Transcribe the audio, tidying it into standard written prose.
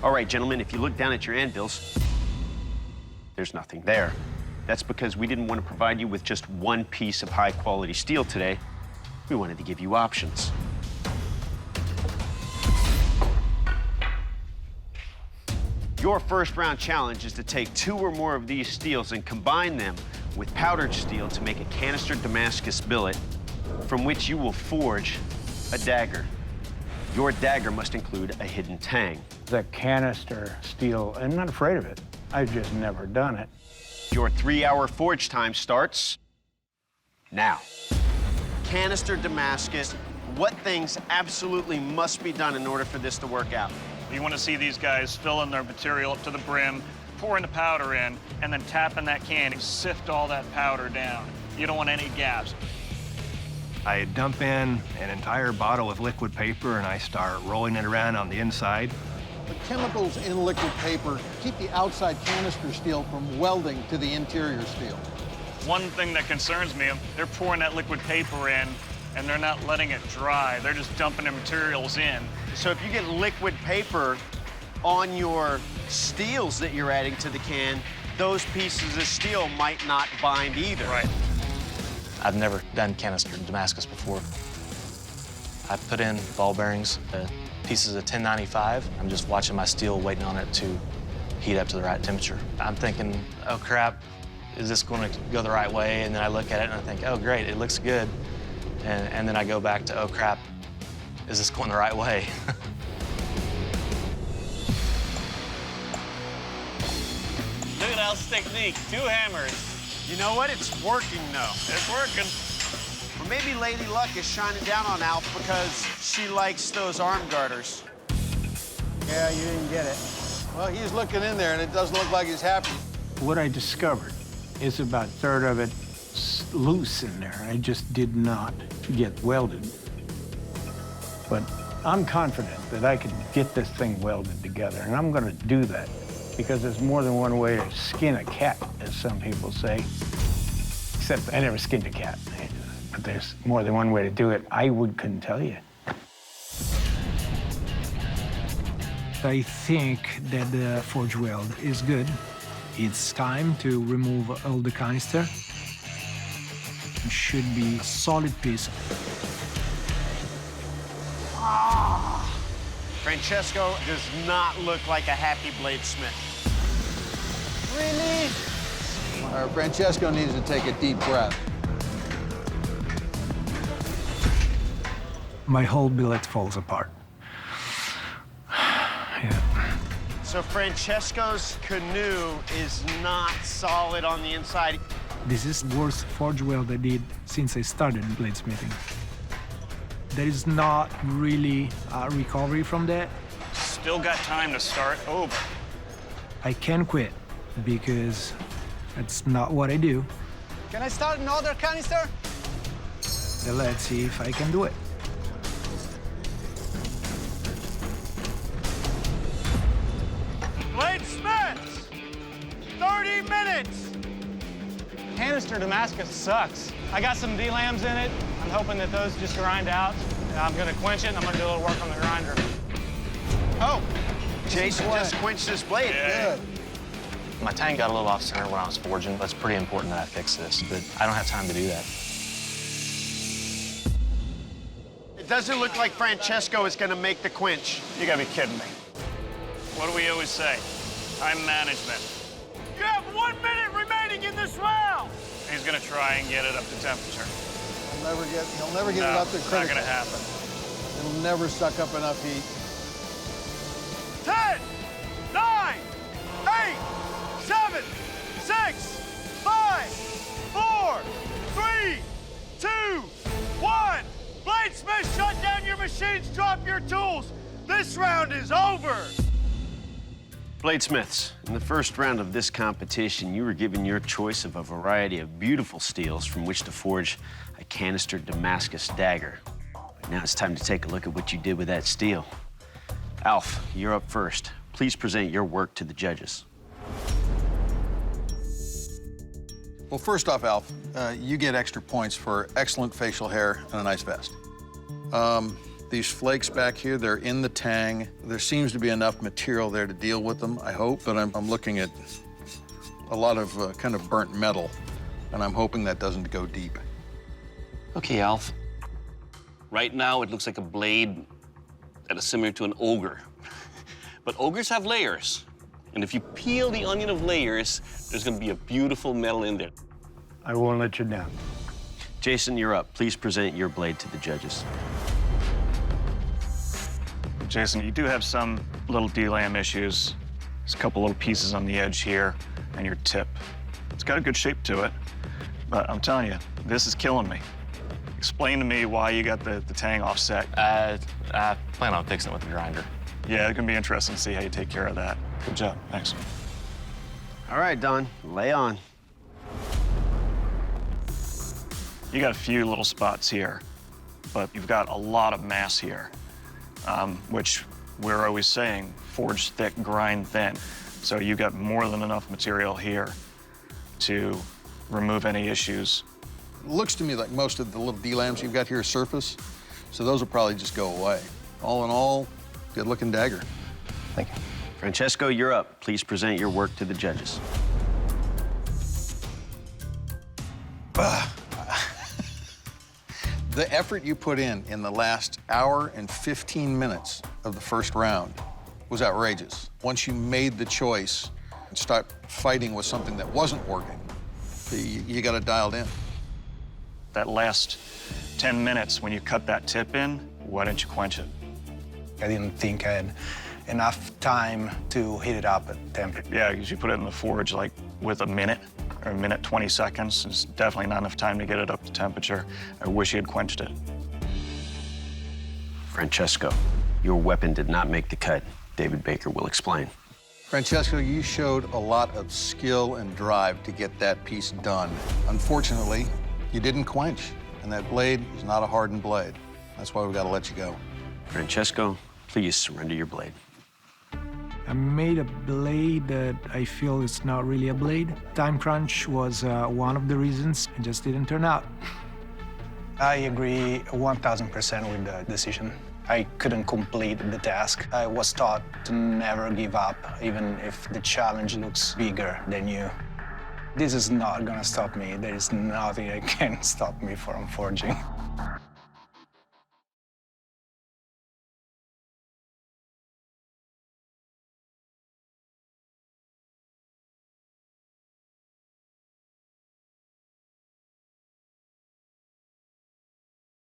All right, gentlemen, if you look down at your anvils, there's nothing there. That's because we didn't want to provide you with just one piece of high-quality steel today. We wanted to give you options. Your first round challenge is to take 2 or more of these steels and combine them with powdered steel to make a Canister Damascus billet, from which you will forge a dagger. Your dagger must include a hidden tang. The canister steel, I'm not afraid of it. I've just never done it. Your 3-hour forge time starts now. Canister Damascus, what things absolutely must be done in order for this to work out? You want to see these guys filling their material up to the brim, pouring the powder in, and then tapping that can and sift all that powder down. You don't want any gaps. I dump in an entire bottle of liquid paper and I start rolling it around on the inside. The chemicals in liquid paper keep the outside canister steel from welding to the interior steel. One thing that concerns me, they're pouring that liquid paper in and they're not letting it dry. They're just dumping their materials in. So if you get liquid paper on your steels that you're adding to the can, those pieces of steel might not bind either. Right. I've never done Canister Damascus before. I put in ball bearings, pieces of 1095. I'm just watching my steel, waiting on it to heat up to the right temperature. I'm thinking, oh crap, is this going to go the right way? And then I look at it and I think, oh great, it looks good. And then I go back to, oh crap, is this going the right way? Look at Al's technique, 2 hammers. You know what? It's working, though. It's working. Or maybe Lady Luck is shining down on Alf because she likes those arm garters. Yeah, you didn't get it. Well, he's looking in there, and it doesn't look like he's happy. What I discovered is about 1/3 of it loose in there. I just did not get welded. But I'm confident that I can get this thing welded together, and I'm going to do that because there's more than one way to skin a cat, as some people say. Except I never skinned a cat, but there's more than one way to do it. I couldn't tell you. I think that the forge weld is good. It's time to remove all the canister. It should be a solid piece. Francesco does not look like a happy bladesmith. Really? Francesco needs to take a deep breath. My whole billet falls apart. Yeah. So Francesco's canoe is not solid on the inside. This is the worst forge weld I did since I started bladesmithing. There is not really a recovery from that. Still got time to start over. I can quit because that's not what I do. Can I start another canister? So let's see if I can do it. Bladesmiths! 30 minutes! Canister Damascus sucks. I got some D-lambs in it. I'm hoping that those just grind out. I'm gonna quench it, and I'm gonna do a little work on the grinder. Oh, Jason just quenched his blade. Yeah. Good. My tang got a little off center when I was forging. That's pretty important that I fix this, but I don't have time to do that. It doesn't look like Francesco is going to make the quench. You gotta be kidding me. What do we always say? Time management. You have 1 minute remaining in this round. He's gonna try and get it up to temperature. He'll never get it up to It's critical. not gonna happen. It'll never suck up enough heat. 10, 9, 8, 7, 6, 5, 4, 3, 2, 1. Bladesmith, shut down your machines, drop your tools. This round is over. Bladesmiths, in the first round of this competition, you were given your choice of a variety of beautiful steels from which to forge a Canister Damascus Dagger. Now it's time to take a look at what you did with that steel. Alf, you're up first. Please present your work to the judges. Well, first off, Alf, you get extra points for excellent facial hair and a nice vest. These flakes back here, they're in the tang. There seems to be enough material there to deal with them, I hope, but I'm looking at a lot of kind of burnt metal, and I'm hoping that doesn't go deep. Okay, Alf. Right now, it looks like a blade that is similar to an ogre. But ogres have layers. And if you peel the onion of layers, there's gonna be a beautiful metal in there. I won't let you down. Jason, you're up. Please present your blade to the judges. Jason, you do have some little D-lam issues. There's a couple little pieces on the edge here and your tip. It's got a good shape to it, but I'm telling you, this is killing me. Explain to me why you got the tang offset. I plan on fixing it with a grinder. Yeah, it's gonna be interesting to see how you take care of that. Good job, thanks. All right, Don, lay on. You got a few little spots here, but you've got a lot of mass here, which we're always saying, forge thick, grind thin. So you got more than enough material here to remove any issues. Looks to me like most of the little D-lams you've got here are surface, so those will probably just go away. All in all, good-looking dagger. Thank you. Francesco, you're up. Please present your work to the judges. The effort you put in the last hour and 15 minutes of the first round was outrageous. Once you made the choice and start fighting with something that wasn't working, you got it dialed in. That last 10 minutes when you cut that tip in, why didn't you quench it? I didn't think I had enough time to heat it up at temperature. Yeah, because you put it in the forge like with a minute or a minute 20 seconds. It's definitely not enough time to get it up to temperature. I wish you had quenched it. Francesco, your weapon did not make the cut. David Baker will explain. Francesco, you showed a lot of skill and drive to get that piece done. Unfortunately, you didn't quench, and that blade is not a hardened blade. That's why we got to let you go. Francesco, please surrender your blade. I made a blade that I feel is not really a blade. Time crunch was one of the reasons. It just didn't turn out. I agree 1000% with the decision. I couldn't complete the task. I was taught to never give up, even if the challenge looks bigger than you. This is not gonna stop me. There is nothing that can stop me from forging.